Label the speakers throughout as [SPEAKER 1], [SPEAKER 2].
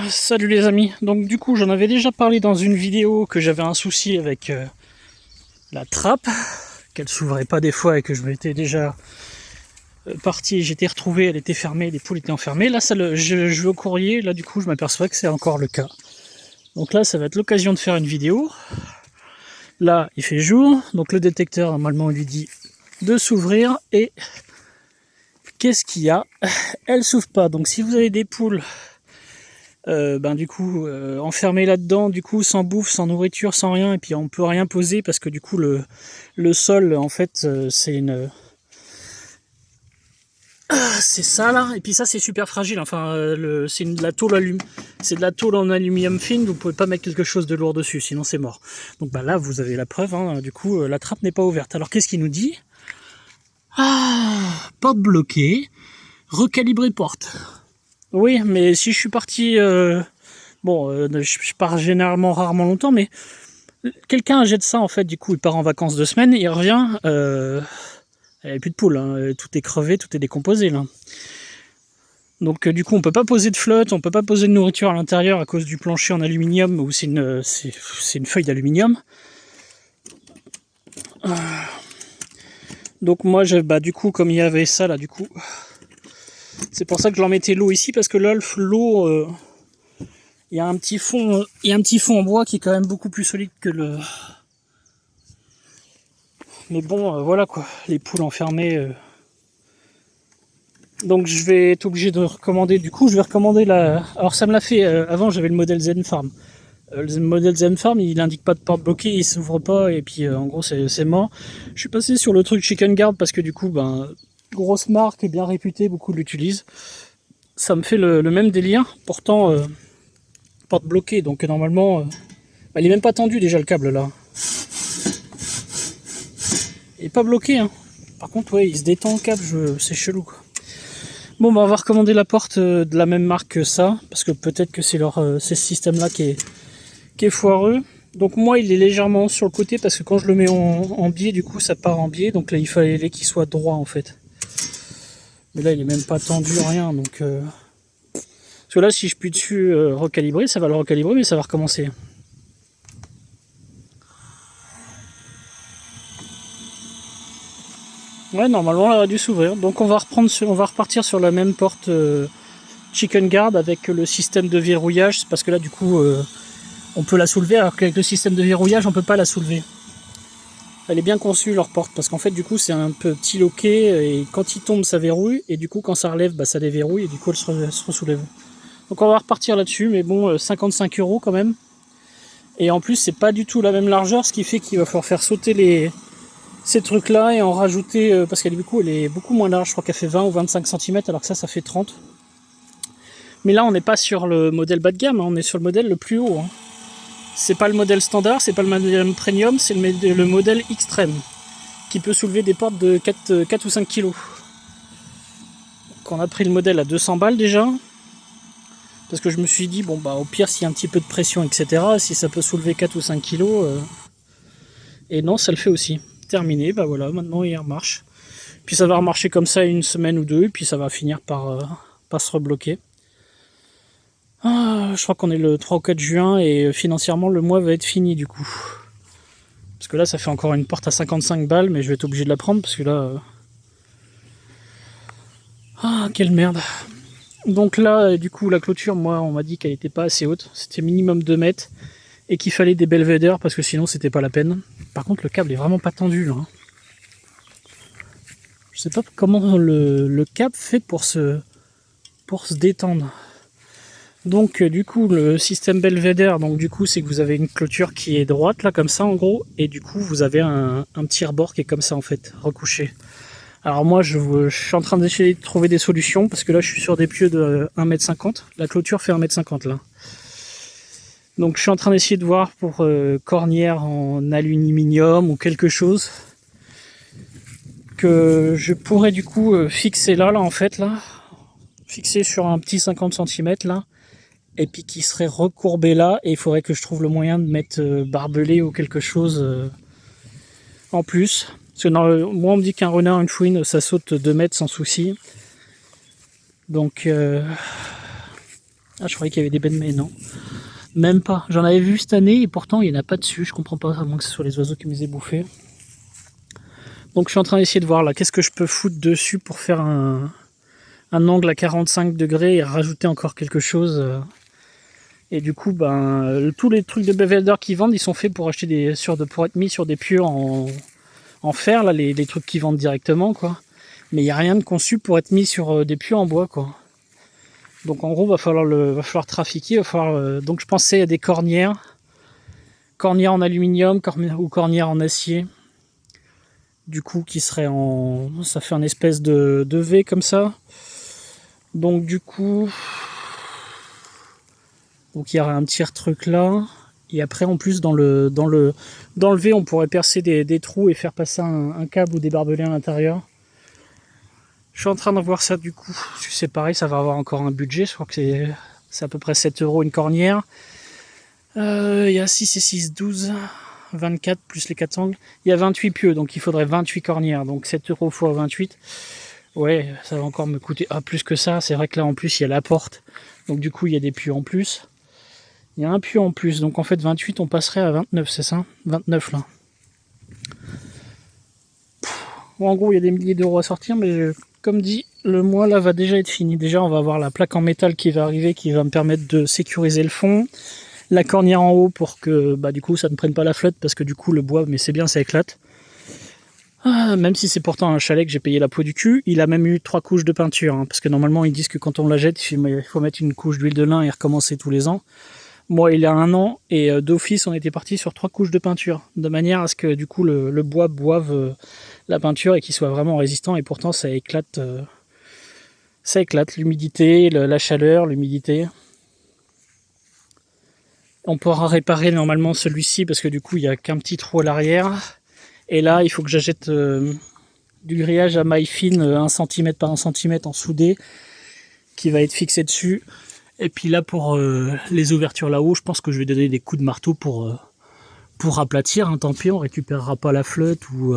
[SPEAKER 1] Salut les amis. Donc du coup j'en avais déjà parlé dans une vidéo que j'avais un souci avec la trappe, qu'elle s'ouvrait pas des fois et que je m'étais déjà parti, j'étais retrouvé, elle était fermée, les poules étaient enfermées. Là je vais au courrier, là du coup je m'aperçois que c'est encore le cas. Donc là ça va être l'occasion de faire une vidéo. Là il fait jour, donc le détecteur normalement lui dit de s'ouvrir et qu'est-ce qu'il y a? Elle s'ouvre pas. Donc si vous avez des poules enfermé là-dedans, du coup sans bouffe, sans nourriture, sans rien, et puis on peut rien poser parce que du coup le sol en fait c'est ça là, et puis ça c'est super fragile, enfin c'est de la tôle c'est de la tôle en aluminium fine, vous pouvez pas mettre quelque chose de lourd dessus, sinon c'est mort. Donc bah là vous avez la preuve, hein, du coup la trappe n'est pas ouverte. Alors qu'est-ce qu'il nous dit? Porte bloquée, recalibrer porte. Oui, mais si je suis parti je pars généralement rarement longtemps, mais quelqu'un jette ça en fait, du coup il part en vacances 2 semaines, il revient, il n'y a plus de poules, hein, tout est crevé, tout est décomposé là. Donc du coup on peut pas poser de flotte, on peut pas poser de nourriture à l'intérieur à cause du plancher en aluminium, où c'est une feuille d'aluminium. Donc moi du coup comme il y avait ça là, du coup c'est pour ça que je leur mettais l'eau ici, parce que là l'eau il y a un petit fond en bois qui est quand même beaucoup plus solide que le. Mais bon, voilà quoi, les poules enfermées. Donc je vais être obligé de recommander. Du coup, je vais recommander la. Alors ça me l'a fait. Avant, j'avais le modèle Zen Farm. Le modèle Zen Farm, il indique pas de porte bloquée, il s'ouvre pas, et puis en gros c'est mort. Je suis passé sur le truc Chicken Guard parce que du coup, grosse marque, bien réputée, beaucoup l'utilisent. Ça me fait le même délire. Pourtant, porte bloquée, donc normalement, il est même pas tendu déjà le câble là. Il est pas bloqué, hein. Par contre, ouais, il se détend le câble, c'est chelou quoi. Bon, on va recommander la porte de la même marque que ça, parce que peut-être que c'est ce système-là qui est foireux. Donc moi, il est légèrement sur le côté, parce que quand je le mets en biais, du coup, ça part en biais. Donc là, il fallait qu'il soit droit, en fait. Mais là, il est même pas tendu, rien. Donc, parce que là, si je puis dessus recalibrer, ça va le recalibrer, mais ça va recommencer. Ouais, normalement, elle aurait dû s'ouvrir. Donc on va repartir sur la même porte Chicken Guard avec le système de verrouillage, parce que là, du coup, on peut la soulever, alors qu'avec le système de verrouillage, on peut pas la soulever. Elle est bien conçue, leur porte, parce qu'en fait, du coup, c'est un petit loquet, et quand il tombe, ça verrouille, et du coup, quand ça relève, ça déverrouille, et du coup, elle se soulève. Donc on va repartir là-dessus, mais bon, 55 € quand même. Et en plus, c'est pas du tout la même largeur, ce qui fait qu'il va falloir faire sauter ces trucs là et en rajouter, parce qu'elle elle est beaucoup moins large, je crois qu'elle fait 20 ou 25 cm, alors que ça fait 30. Mais là on n'est pas sur le modèle bas de gamme, hein, on est sur le modèle le plus haut, hein. C'est pas le modèle standard, c'est pas le modèle premium, c'est le modèle extrême, qui peut soulever des portes de 4 ou 5 kg. Donc on a pris le modèle à 200 balles déjà, parce que je me suis dit, au pire s'il y a un petit peu de pression, etc., si ça peut soulever 4 ou 5 kg, et non, ça le fait aussi. Terminé, voilà, maintenant il remarche. Puis ça va remarcher comme ça une semaine ou deux, et puis ça va finir par se rebloquer. Je crois qu'on est le 3 ou 4 juin, et financièrement le mois va être fini du coup. Parce que là ça fait encore une porte à 55 balles, mais je vais être obligé de la prendre parce que là... quelle merde. Donc là, du coup, la clôture, moi on m'a dit qu'elle était pas assez haute, c'était minimum 2 mètres, et qu'il fallait des belvédères parce que sinon c'était pas la peine. Par contre le câble est vraiment pas tendu là. Je sais pas comment le câble fait pour se détendre. Donc du coup le système belvédère, donc du coup c'est que vous avez une clôture qui est droite là comme ça en gros, et du coup vous avez un petit rebord qui est comme ça en fait, recouché. Alors moi je suis en train d'essayer de trouver des solutions, parce que là je suis sur des pieux de 1,50 m, la clôture fait 1,50 m là. Donc je suis en train d'essayer de voir pour cornière en aluminium ou quelque chose que je pourrais du coup fixer là en fait là, fixer sur un petit 50 cm là, et puis qui serait recourbé là, et il faudrait que je trouve le moyen de mettre barbelé ou quelque chose en plus. Parce que moi on me dit qu'un renard, une fouine, ça saute 2 mètres sans souci. Donc Ah, je croyais qu'il y avait des baies de mai, non. Même pas. J'en avais vu cette année et pourtant il n'y en a pas dessus. Je comprends pas, à moins que ce soit les oiseaux qui me les aient bouffés. Donc je suis en train d'essayer de voir là, qu'est-ce que je peux foutre dessus pour faire un angle à 45 degrés et rajouter encore quelque chose. Et du coup, ben, tous les trucs de Belvedere qui vendent, ils sont faits pour acheter pour être mis sur des pieux en fer, là, les trucs qui vendent directement, quoi. Mais il n'y a rien de conçu pour être mis sur des pieux en bois, quoi. Donc en gros, va falloir trafiquer, donc je pensais à des cornières en aluminium ou cornières en acier. Du coup, ça fait un espèce de V comme ça. Donc du coup, il y aurait un petit truc là. Et après, en plus, dans le V, on pourrait percer des trous et faire passer un câble ou des barbelés à l'intérieur. Je suis en train de voir ça du coup. C'est pareil, ça va avoir encore un budget. Je crois que c'est à peu près 7 € une cornière. Il y a 6 et 6, 12, 24 plus les 4 angles. Il y a 28 pieux, donc il faudrait 28 cornières. Donc 7 € x 28. Ouais, ça va encore me coûter plus que ça. C'est vrai que là en plus il y a la porte. Donc du coup il y a des pieux en plus. Il y a un pieu en plus. Donc en fait 28 on passerait à 29, c'est ça? 29 là. Bon, en gros il y a des milliers d'euros à sortir, mais comme dit, le mois là va déjà être fini. Déjà on va avoir la plaque en métal qui va arriver, qui va me permettre de sécuriser le fond. La cornière en haut pour que du coup ça ne prenne pas la flotte, parce que du coup le bois, mais c'est bien, ça éclate. Même si c'est pourtant un chalet que j'ai payé la peau du cul, il a même eu 3 couches de peinture, hein, parce que normalement ils disent que quand on la jette, il faut mettre une couche d'huile de lin et recommencer tous les ans. Moi il y a 1 an, et d'office on était parti sur 3 couches de peinture, de manière à ce que du coup le bois boive la peinture et qu'il soit vraiment résistant, et pourtant ça éclate l'humidité, la chaleur, l'humidité. On pourra réparer normalement celui-ci parce que du coup il n'y a qu'un petit trou à l'arrière. Et là il faut que j'achète du grillage à maille fine 1 cm par 1 cm en soudé qui va être fixé dessus. Et puis là pour les ouvertures là-haut, je pense que je vais donner des coups de marteau pour aplatir. Hein, tant pis, on récupérera pas la flotte ou...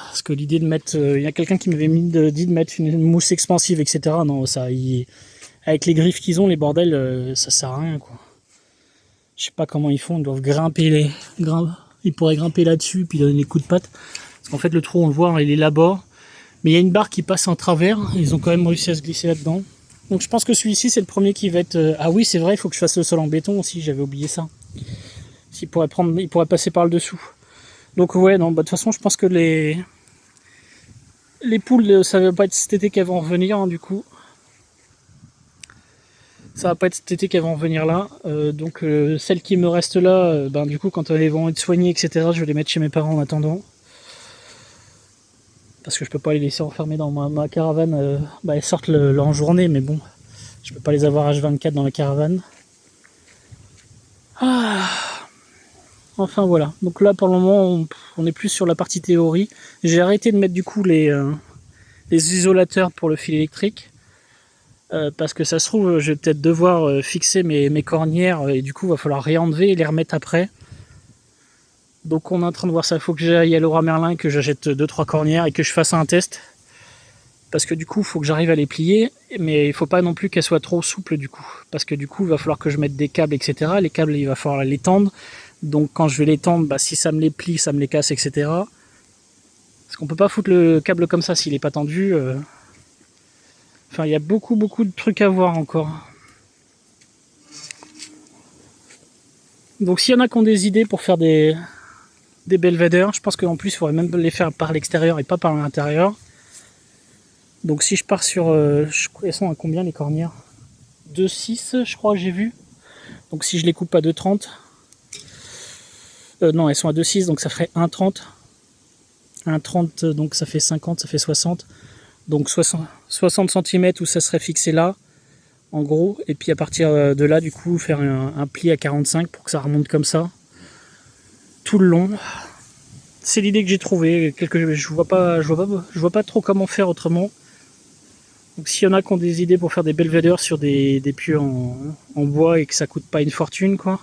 [SPEAKER 1] Parce que l'idée de mettre... Il y a quelqu'un qui m'avait dit de mettre une mousse expansive, etc. Non, ça... Avec les griffes qu'ils ont, les bordels, ça sert à rien, quoi. Je sais pas comment ils font, ils doivent grimper ils pourraient grimper là-dessus puis donner des coups de patte. Parce qu'en fait le trou on le voit, il est là-bas. Mais il y a une barre qui passe en travers, ils ont quand même réussi à se glisser là-dedans. Donc je pense que celui-ci c'est le premier qui va être... Ah oui c'est vrai, il faut que je fasse le sol en béton aussi, j'avais oublié ça. Il pourrait passer par le dessous. Donc ouais, non, de toute façon je pense que les poules, ça va pas être cet été qu'elles vont revenir, hein, du coup. Ça va pas être cet été qu'elles vont venir là. Donc celles qui me restent là, du coup quand elles vont être soignées, etc., je vais les mettre chez mes parents en attendant. Parce que je peux pas les laisser enfermer dans ma caravane. Elles sortent en journée, mais bon, je peux pas les avoir H24 dans la caravane. Enfin voilà. Donc là pour le moment on est plus sur la partie théorie. J'ai arrêté de mettre du coup les isolateurs pour le fil électrique. Parce que ça se trouve, je vais peut-être devoir fixer mes cornières et du coup, il va falloir réenlever et les remettre après. Donc, on est en train de voir ça. Il faut que j'aille à Leroy Merlin, que j'achète 2-3 cornières et que je fasse un test. Parce que du coup, il faut que j'arrive à les plier, mais il faut pas non plus qu'elles soient trop souples du coup. Parce que du coup, il va falloir que je mette des câbles, etc. Les câbles, il va falloir les tendre. Donc, quand je vais les tendre, si ça me les plie, ça me les casse, etc. Parce qu'on peut pas foutre le câble comme ça s'il est pas tendu. Enfin, il y a beaucoup de trucs à voir encore. Donc s'il y en a qui ont des idées pour faire des belvédères, je pense qu'en plus il faudrait même les faire par l'extérieur et pas par l'intérieur. Donc si je pars sur... elles sont à combien les cornières? 2,6 je crois que j'ai vu. Donc si je les coupe à 2,30... non, elles sont à 2,6 donc ça ferait 1,30. 1,30 donc ça fait 50, ça fait 60. Donc 60 cm où ça serait fixé là, en gros. Et puis à partir de là, du coup, faire un pli à 45 pour que ça remonte comme ça. Tout le long. C'est l'idée que j'ai trouvée. Je vois pas trop comment faire autrement. Donc s'il y en a qui ont des idées pour faire des belvédères sur des pieux en bois et que ça coûte pas une fortune, quoi.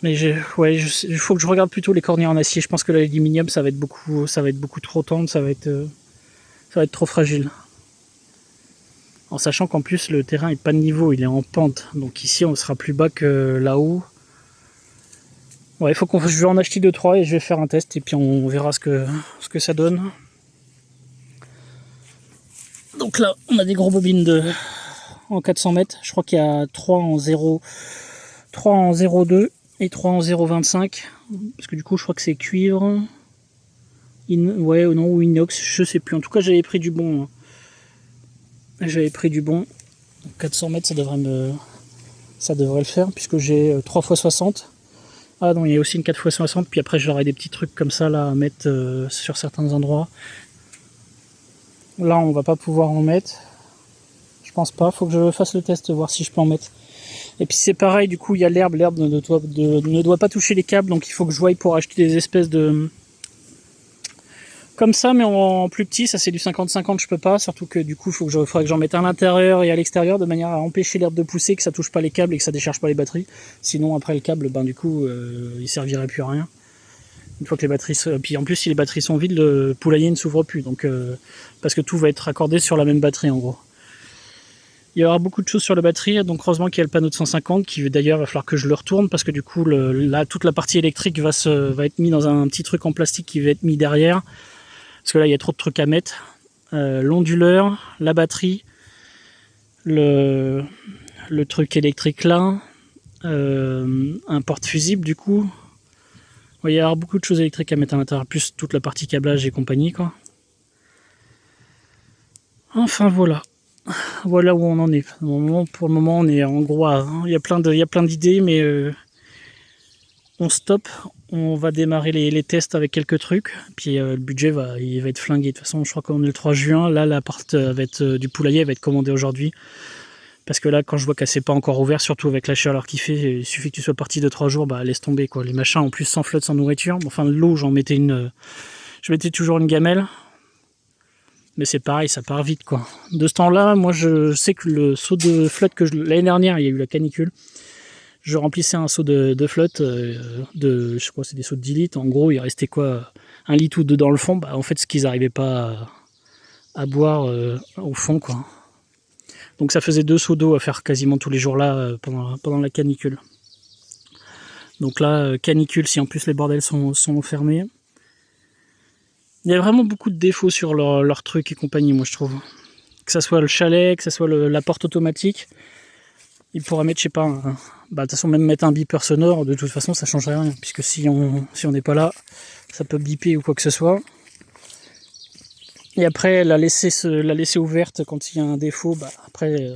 [SPEAKER 1] Mais il faut que je regarde plutôt les cornières en acier. Je pense que l'aluminium ça va être beaucoup trop tendre, ça va être trop fragile. En sachant qu'en plus le terrain est pas de niveau, il est en pente. Donc ici on sera plus bas que là-haut. Ouais, je vais en acheter 2-3 et je vais faire un test et puis on verra ce que ça donne. Donc là, on a des gros bobines en 400 mètres. Je crois qu'il y a 3 en 0,2 et 3 en 0,25. Parce que du coup, je crois que c'est cuivre. Ouais, non, ou inox, je sais plus. En tout cas, j'avais pris du bon. J'avais pris du bon. 400 mètres, ça devrait le faire puisque j'ai 3 x 60. Ah non, il y a aussi une 4 x 60. Puis après, j'aurai des petits trucs comme ça là à mettre sur certains endroits. Là, on va pas pouvoir en mettre. Je pense pas. Faut que je fasse le test, voir si je peux en mettre. Et puis c'est pareil, du coup, il y a l'herbe. L'herbe ne doit pas toucher les câbles. Donc il faut que je voie pour acheter des espèces de... Comme ça, mais en plus petit. Ça, c'est du 50-50. Je peux pas. Surtout que du coup, faudrait que j'en mette à l'intérieur et à l'extérieur de manière à empêcher l'herbe de pousser, que ça touche pas les câbles et que ça décharge pas les batteries. Sinon, après le câble, du coup, il servirait plus à rien. Une fois que les batteries... Puis en plus, si les batteries sont vides, le poulailler ne s'ouvre plus. Donc, parce que tout va être raccordé sur la même batterie, en gros. Il y aura beaucoup de choses sur la batterie, donc heureusement qu'il y a le panneau de 150 qui d'ailleurs va falloir que je le retourne parce que du coup toute la partie électrique va être mise dans un petit truc en plastique qui va être mis derrière parce que là il y a trop de trucs à mettre. L'onduleur, la batterie, le truc électrique là, un porte-fusible du coup. Il y aura beaucoup de choses électriques à mettre à l'intérieur, plus toute la partie câblage et compagnie quoi. Enfin voilà. Voilà où on en est. Pour le moment, on est en gros il y a plein d'idées, mais on stoppe. On va démarrer les tests avec quelques trucs. Puis le budget va être flingué. De toute façon, je crois qu'on est le 3 juin. Là, l'appart du poulailler va être commandé aujourd'hui. Parce que là, quand je vois qu'elle s'est pas encore ouverte, surtout avec la chaleur qu'il fait, il suffit que tu sois parti de 3 jours, laisse tomber quoi. Les machins en plus sans flotte, sans nourriture. Enfin, de l'eau, je mettais toujours une gamelle. Mais c'est pareil, ça part vite quoi. De ce temps-là, moi je sais que le seau de flotte l'année dernière, il y a eu la canicule. Je remplissais un seau de flotte je crois que c'est des seaux de 10 litres. En gros, il restait quoi, 1 litre ou 2 dans le fond. En fait, ce qu'ils n'arrivaient pas à boire au fond quoi. Donc ça faisait 2 seaux d'eau à faire quasiment tous les jours là pendant la canicule. Donc là, canicule, si en plus les bordels sont fermés. Il y a vraiment beaucoup de défauts sur leur truc et compagnie, moi je trouve. Que ça soit le chalet, que ça soit la porte automatique. Il pourra mettre, je sais pas, de toute façon même mettre un beeper sonore, de toute façon ça changerait rien. Puisque si on n'est pas là, ça peut biper ou quoi que ce soit. Et après, la laisser ouverte quand il y a un défaut, après,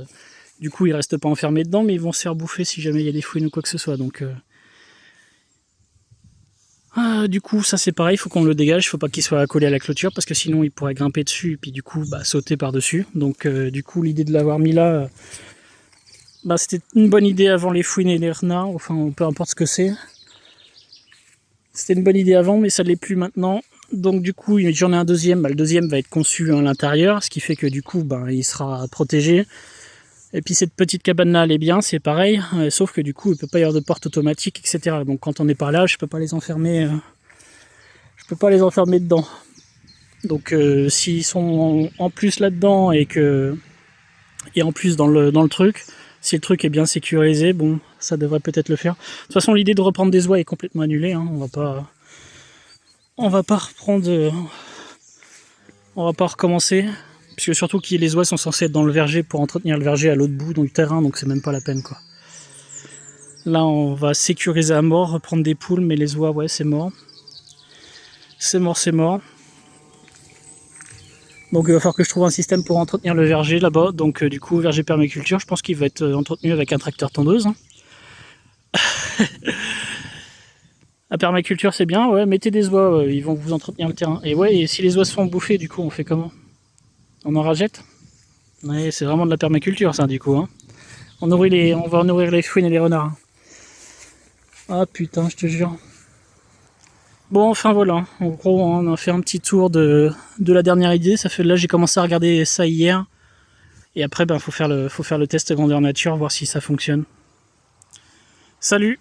[SPEAKER 1] du coup ils restent pas enfermés dedans, mais ils vont se faire bouffer si jamais il y a des fouines ou quoi que ce soit. Donc... du coup, ça c'est pareil, il faut qu'on le dégage, il faut pas qu'il soit collé à la clôture parce que sinon il pourrait grimper dessus et puis du coup sauter par-dessus. Donc du coup l'idée de l'avoir mis là, c'était une bonne idée avant les fouines et les renards, enfin peu importe ce que c'est. C'était une bonne idée avant mais ça ne l'est plus maintenant. Donc du coup j'en ai un deuxième, le deuxième va être conçu à l'intérieur, ce qui fait que du coup il sera protégé. Et puis cette petite cabane là elle est bien, c'est pareil, sauf que du coup il peut pas y avoir de porte automatique, etc. Donc quand on n'est pas là, je peux pas les enfermer dedans. Donc s'ils sont en plus là-dedans et en plus dans le truc, si le truc est bien sécurisé, bon, ça devrait peut-être le faire. De toute façon, l'idée de reprendre des oies est complètement annulée, hein. On va pas recommencer. Puisque surtout que les oies sont censées être dans le verger pour entretenir le verger à l'autre bout du terrain, donc c'est même pas la peine quoi. Là on va sécuriser à mort, reprendre des poules, mais les oies, ouais, c'est mort. C'est mort. Donc il va falloir que je trouve un système pour entretenir le verger là-bas. Donc du coup, verger permaculture, je pense qu'il va être entretenu avec un tracteur tondeuse. Hein. La permaculture c'est bien, ouais, mettez des oies, ils vont vous entretenir le terrain. Et ouais, et si les oies se font bouffer, du coup on fait comment? On en rajette? Ouais, c'est vraiment de la permaculture ça du coup. Hein. On va nourrir les fouines et les renards. Ah putain, je te jure. Bon, enfin voilà. En gros, on a fait un petit tour de la dernière idée. Là, j'ai commencé à regarder ça hier. Et après, faut faire le test grandeur nature, voir si ça fonctionne. Salut!